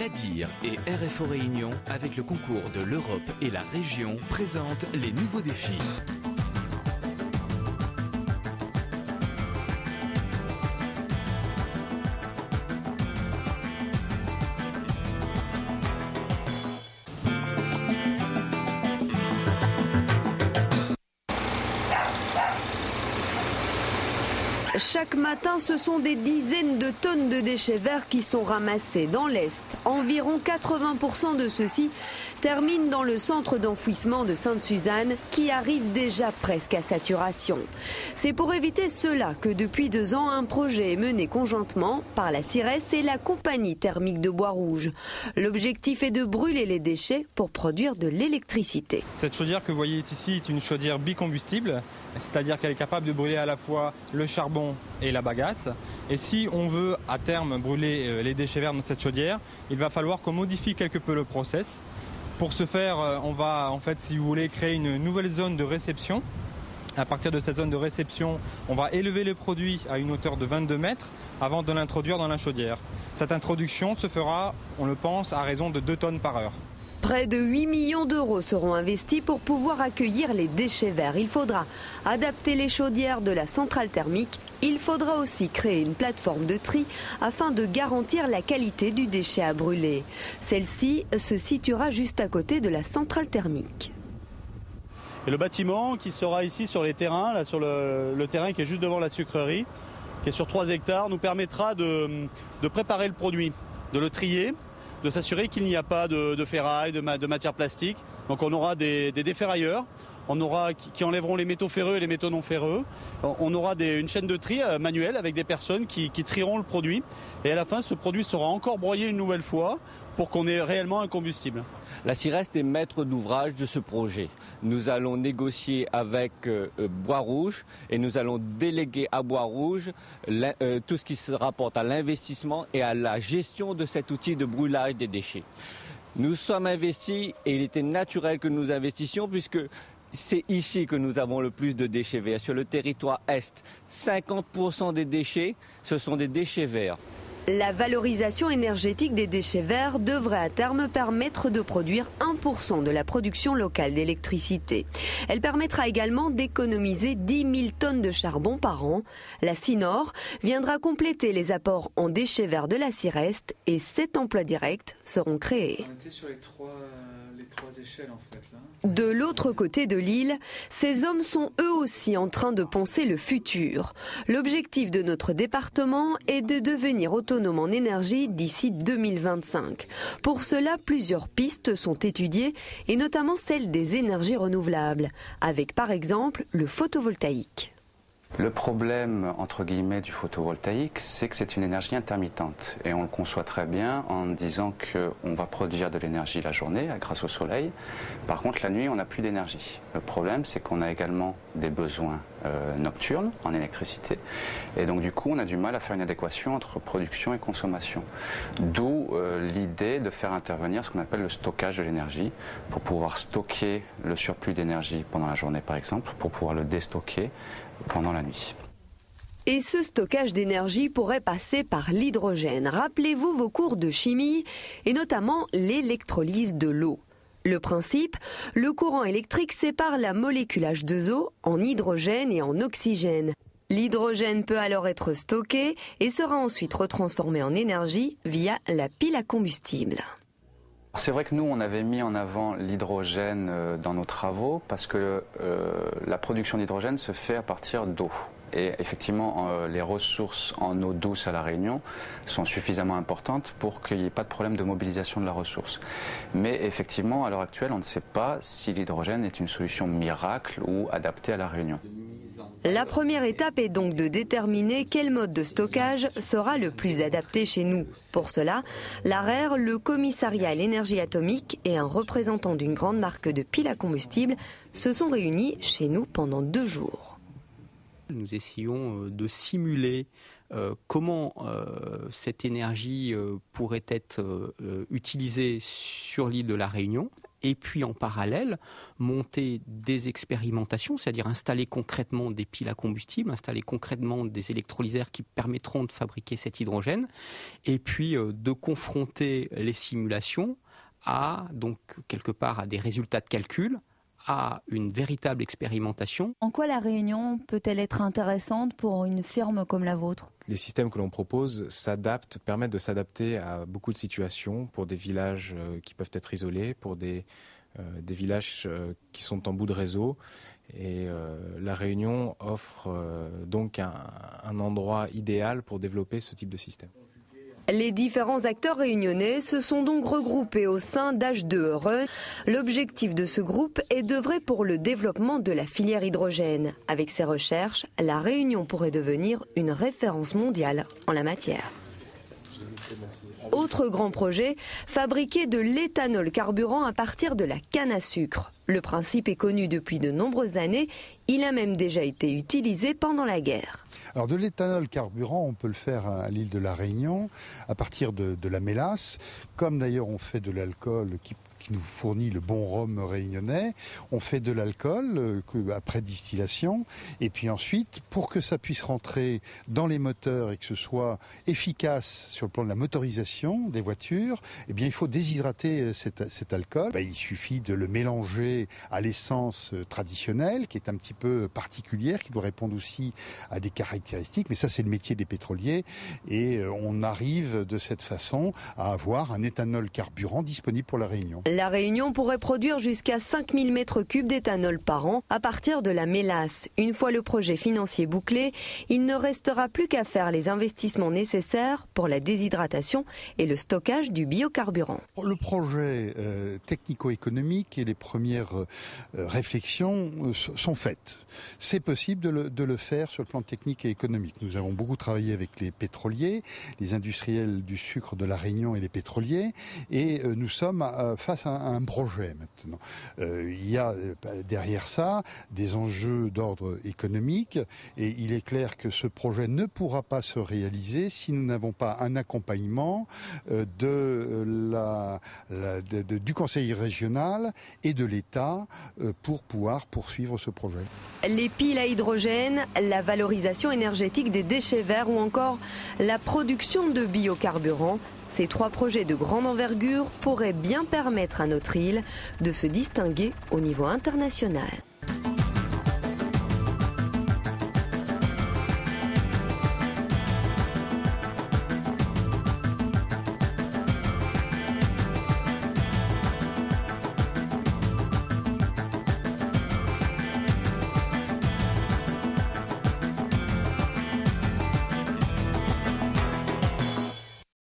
Nadir et RFO Réunion, avec le concours de l'Europe et la région, présentent les nouveaux défis. Chaque matin, ce sont des dizaines de tonnes de déchets verts qui sont ramassés dans l'Est. Environ 80% de ceux-ci terminent dans le centre d'enfouissement de Sainte-Suzanne, qui arrive déjà presque à saturation. C'est pour éviter cela que depuis 2 ans, un projet est mené conjointement par la CIREST et la compagnie thermique de Bois-Rouge. L'objectif est de brûler les déchets pour produire de l'électricité. Cette chaudière que vous voyez ici est une chaudière bicombustible, c'est-à-dire qu'elle est capable de brûler à la fois le charbon et la bagasse. Et si on veut à terme brûler les déchets verts dans cette chaudière, il va falloir qu'on modifie quelque peu le process. Pour ce faire, on va en fait, si vous voulez, créer une nouvelle zone de réception. À partir de cette zone de réception, on va élever le produit à une hauteur de 22 mètres avant de l'introduire dans la chaudière. Cette introduction se fera, on le pense, à raison de 2 tonnes par heure. Près de 8 millions d'euros seront investis pour pouvoir accueillir les déchets verts. Il faudra adapter les chaudières de la centrale thermique. Il faudra aussi créer une plateforme de tri afin de garantir la qualité du déchet à brûler. Celle-ci se situera juste à côté de la centrale thermique. Et le bâtiment qui sera ici sur les terrains, là sur le terrain qui est juste devant la sucrerie, qui est sur 3 hectares, nous permettra de préparer le produit, de le trier, de s'assurer qu'il n'y a pas de ferraille, de matière plastique. Donc on aura des déferrailleurs, qui enlèveront les métaux ferreux et les métaux non ferreux. On aura une chaîne de tri manuelle avec des personnes qui trieront le produit. Et à la fin, ce produit sera encore broyé une nouvelle fois pour qu'on ait réellement un combustible. La CIREST est maître d'ouvrage de ce projet. Nous allons négocier avec Bois-Rouge et nous allons déléguer à Bois-Rouge tout ce qui se rapporte à l'investissement et à la gestion de cet outil de brûlage des déchets. Nous sommes investis et il était naturel que nous investissions puisque c'est ici que nous avons le plus de déchets verts. Sur le territoire Est, 50% des déchets, ce sont des déchets verts. La valorisation énergétique des déchets verts devrait à terme permettre de produire 1% de la production locale d'électricité. Elle permettra également d'économiser 10 000 tonnes de charbon par an. La CINOR viendra compléter les apports en déchets verts de la CIREST et 7 emplois directs seront créés. On était sur les trois échelles en fait là. De l'autre côté de l'île, ces hommes sont eux aussi en train de penser le futur. L'objectif de notre département est de devenir autonome en énergie d'ici 2025. Pour cela, plusieurs pistes sont étudiées et notamment celle des énergies renouvelables, avec par exemple le photovoltaïque. Le problème, entre guillemets, du photovoltaïque, c'est que c'est une énergie intermittente. Et on le conçoit très bien en disant qu'on va produire de l'énergie la journée grâce au soleil. Par contre, la nuit, on n'a plus d'énergie. Le problème, c'est qu'on a également des besoins nocturnes en électricité. Et donc, du coup, on a du mal à faire une adéquation entre production et consommation. D'où l'idée de faire intervenir ce qu'on appelle le stockage de l'énergie pour pouvoir stocker le surplus d'énergie pendant la journée, par exemple, pour pouvoir le déstocker pendant la nuit. Et ce stockage d'énergie pourrait passer par l'hydrogène. Rappelez-vous vos cours de chimie et notamment l'électrolyse de l'eau. Le principe, le courant électrique sépare la molécule H2O en hydrogène et en oxygène. L'hydrogène peut alors être stocké et sera ensuite retransformé en énergie via la pile à combustible. C'est vrai que nous, on avait mis en avant l'hydrogène dans nos travaux parce que la production d'hydrogène se fait à partir d'eau. Et effectivement, les ressources en eau douce à La Réunion sont suffisamment importantes pour qu'il n'y ait pas de problème de mobilisation de la ressource. Mais effectivement, à l'heure actuelle, on ne sait pas si l'hydrogène est une solution miracle ou adaptée à La Réunion. La première étape est donc de déterminer quel mode de stockage sera le plus adapté chez nous. Pour cela, l'ARER, le commissariat à l'énergie atomique et un représentant d'une grande marque de piles à combustible se sont réunis chez nous pendant 2 jours. Nous essayons de simuler comment cette énergie pourrait être utilisée sur l'île de La Réunion et puis en parallèle, monter des expérimentations, c'est-à-dire installer concrètement des piles à combustible, installer concrètement des électrolyseurs qui permettront de fabriquer cet hydrogène, et puis de confronter les simulations à, donc, quelque part, à des résultats de calcul, à une véritable expérimentation. En quoi la Réunion peut-elle être intéressante pour une firme comme la vôtre ? Les systèmes que l'on propose permettent de s'adapter à beaucoup de situations pour des villages qui peuvent être isolés, pour des villages qui sont en bout de réseau. Et la Réunion offre donc un endroit idéal pour développer ce type de système. Les différents acteurs réunionnais se sont donc regroupés au sein d'H2RE. L'objectif de ce groupe est d'œuvrer pour le développement de la filière hydrogène. Avec ces recherches, la Réunion pourrait devenir une référence mondiale en la matière. Autre grand projet, fabriquer de l'éthanol carburant à partir de la canne à sucre. Le principe est connu depuis de nombreuses années, il a même déjà été utilisé pendant la guerre. Alors de l'éthanol carburant, on peut le faire à l'île de la Réunion, à partir de la mélasse, comme d'ailleurs on fait de l'alcool qui nous fournit le bon rhum réunionnais. On fait de l'alcool après distillation, et puis ensuite, pour que ça puisse rentrer dans les moteurs et que ce soit efficace sur le plan de la motorisation des voitures, eh bien il faut déshydrater cet alcool. Il suffit de le mélanger à l'essence traditionnelle, qui est un petit peu particulière, qui doit répondre aussi à des caractéristiques, mais ça c'est le métier des pétroliers, et on arrive de cette façon à avoir un éthanol carburant disponible pour la Réunion. La Réunion pourrait produire jusqu'à 5000 m3 d'éthanol par an à partir de la mélasse. Une fois le projet financier bouclé, il ne restera plus qu'à faire les investissements nécessaires pour la déshydratation et le stockage du biocarburant. Le projet technico-économique et les premières réflexions sont faites. C'est possible de le faire sur le plan technique et économique. Nous avons beaucoup travaillé avec les pétroliers, les industriels du sucre de la Réunion et les pétroliers, et nous sommes face à un projet maintenant. Il y a derrière ça des enjeux d'ordre économique, et il est clair que ce projet ne pourra pas se réaliser si nous n'avons pas un accompagnement du Conseil régional et de l'État pour pouvoir poursuivre ce projet. Les piles à hydrogène, la valorisation énergétique des déchets verts ou encore la production de biocarburants, ces 3 projets de grande envergure pourraient bien permettre à notre île de se distinguer au niveau international.